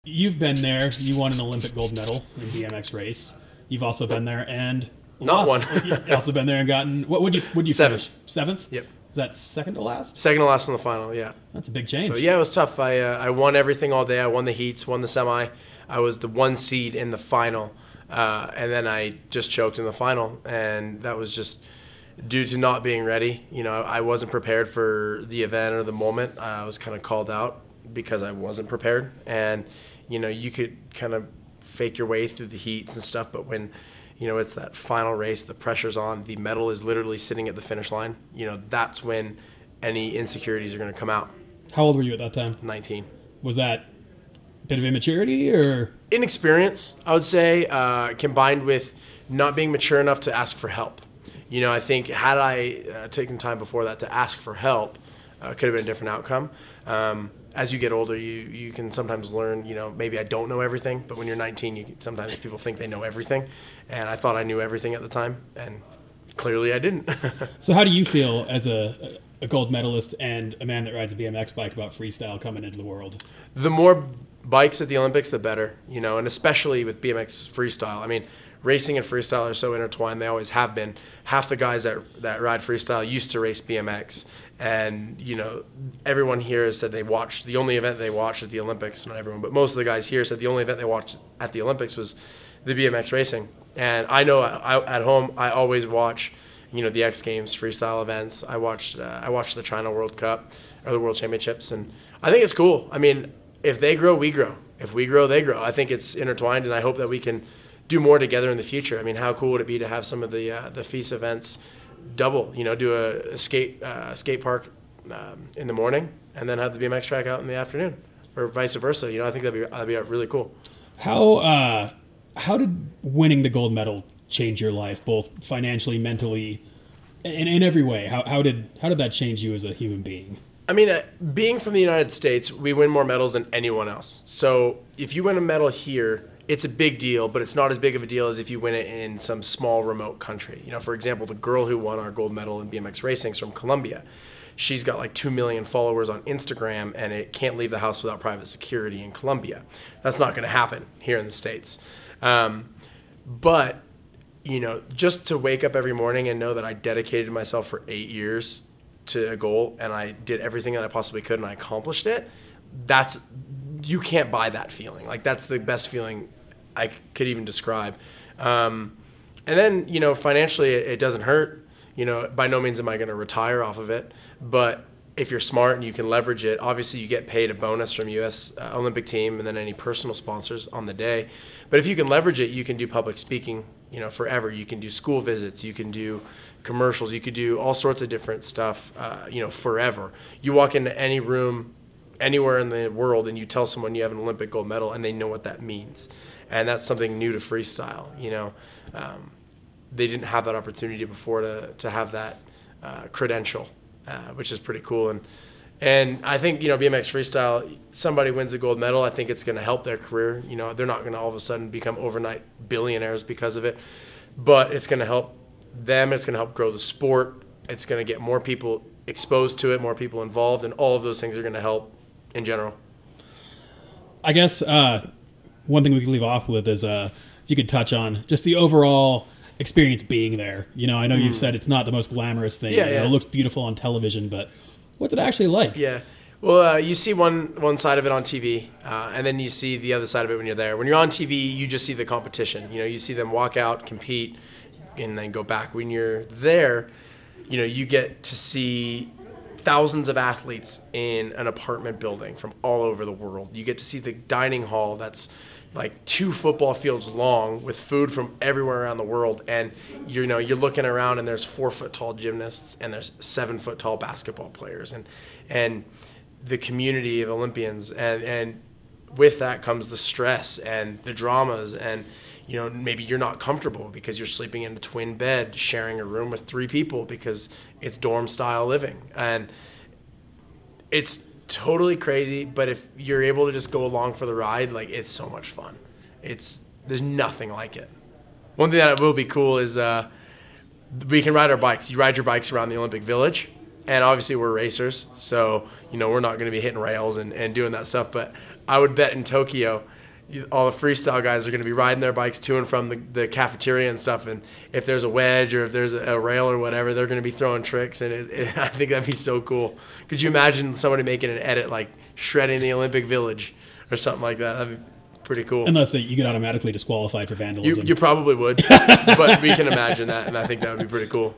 you've been there. You won an Olympic gold medal in BMX race. You've also been there and not lost. one. You've also been there and gotten what would you Seventh. finish? Seventh? Yep. Is that second to last? Second to last in the final, yeah. That's a big change. So yeah, it was tough. I won everything all day. I won the heats, won the semi. I was the 1 seed in the final, and then I just choked in the final, and that was just due to not being ready. You know, I wasn't prepared for the event or the moment. I was kind of called out because I wasn't prepared, and you know, you could kind of fake your way through the heats and stuff, but when it's that final race, the pressure's on, the medal is literally sitting at the finish line, that's when any insecurities are going to come out. How old were you at that time? 19. Was that a bit of immaturity or? Inexperience, I would say, combined with not being mature enough to ask for help. I think had I taken time before that to ask for help, could have been a different outcome. As you get older, you can sometimes learn, maybe I don't know everything, but when you're 19, sometimes people think they know everything. And I thought I knew everything at the time, and clearly I didn't. So how do you feel as a gold medalist and a man that rides a BMX bike about freestyle coming into the world? The more bikes at the Olympics, the better, and especially with BMX freestyle. I mean, racing and freestyle are so intertwined. They always have been. Half the guys that ride freestyle used to race BMX. And, everyone here has said they watched, the only event they watched at the Olympics, not everyone, but most of the guys here said the only event they watched at the Olympics was the BMX racing. And I know at home, I always watch, the X Games freestyle events. I watched the China World Cup or the World Championships. And I think it's cool. I mean, if they grow, we grow. If we grow, they grow. I think it's intertwined, and I hope that we can do more together in the future. I mean, how cool would it be to have some of the FISA events double, do a skate park in the morning and then have the BMX track out in the afternoon, or vice versa. I think that'd be really cool. How did winning the gold medal change your life, both financially, mentally, in every way? How did that change you as a human being? I mean, being from the United States, we win more medals than anyone else. So if you win a medal here, it's a big deal, but it's not as big of a deal as if you win it in some small remote country. For example, the girl who won our gold medal in BMX racing is from Colombia. She's got like 2 million followers on Instagram, and it can't leave the house without private security in Colombia. That's not going to happen here in the States. But, just to wake up every morning and know that I dedicated myself for 8 years to a goal, and I did everything that I possibly could and I accomplished it, you can't buy that feeling. Like, that's the best feeling I could even describe. And then, financially, it doesn't hurt. By no means am I going to retire off of it. But if you're smart and you can leverage it, obviously you get paid a bonus from U.S. Olympic team and then any personal sponsors on the day. But if you can leverage it, you can do public speaking, forever. You can do school visits. You can do commercials. You could do all sorts of different stuff, forever. You walk into any room anywhere in the world and you tell someone you have an Olympic gold medal and they know what that means. And that's something new to freestyle. They didn't have that opportunity before to have that credential, which is pretty cool. And I think, BMX freestyle, somebody wins a gold medal, I think it's going to help their career. They're not going to all of a sudden become overnight billionaires because of it, but it's going to help them. It's going to help grow the sport. It's going to get more people exposed to it, more people involved, and all of those things are going to help in general. I guess one thing we could leave off with is if you could touch on just the overall experience being there. I know you've said it's not the most glamorous thing. Yeah. It looks beautiful on television, but what's it actually like? Yeah. Well, you see one side of it on TV, and then you see the other side of it when you're there. When you're on TV, you just see the competition. You see them walk out, compete, and then go back. When you're there, you get to see thousands of athletes in an apartment building from all over the world. You get to see the dining hall that's like 2 football fields long with food from everywhere around the world. And you're looking around and there's 4-foot-tall gymnasts and there's 7-foot-tall basketball players and the community of Olympians. And with that comes the stress and the dramas and, maybe you're not comfortable because you're sleeping in a twin bed, sharing a room with 3 people because it's dorm style living. And it's totally crazy, but if you're able to just go along for the ride, like, it's so much fun. There's nothing like it. One thing that will be cool is we can ride our bikes. You ride your bikes around the Olympic Village, and obviously we're racers, so we're not going to be hitting rails and doing that stuff. But I would bet in Tokyo all the freestyle guys are going to be riding their bikes to and from the cafeteria and stuff. And if there's a wedge or if there's a rail or whatever, they're going to be throwing tricks. And I think that'd be so cool. Could you imagine somebody making an edit like shredding the Olympic Village or something like that? That'd be pretty cool. Unless you get automatically disqualified for vandalism. You probably would, but we can imagine that, and I think that would be pretty cool.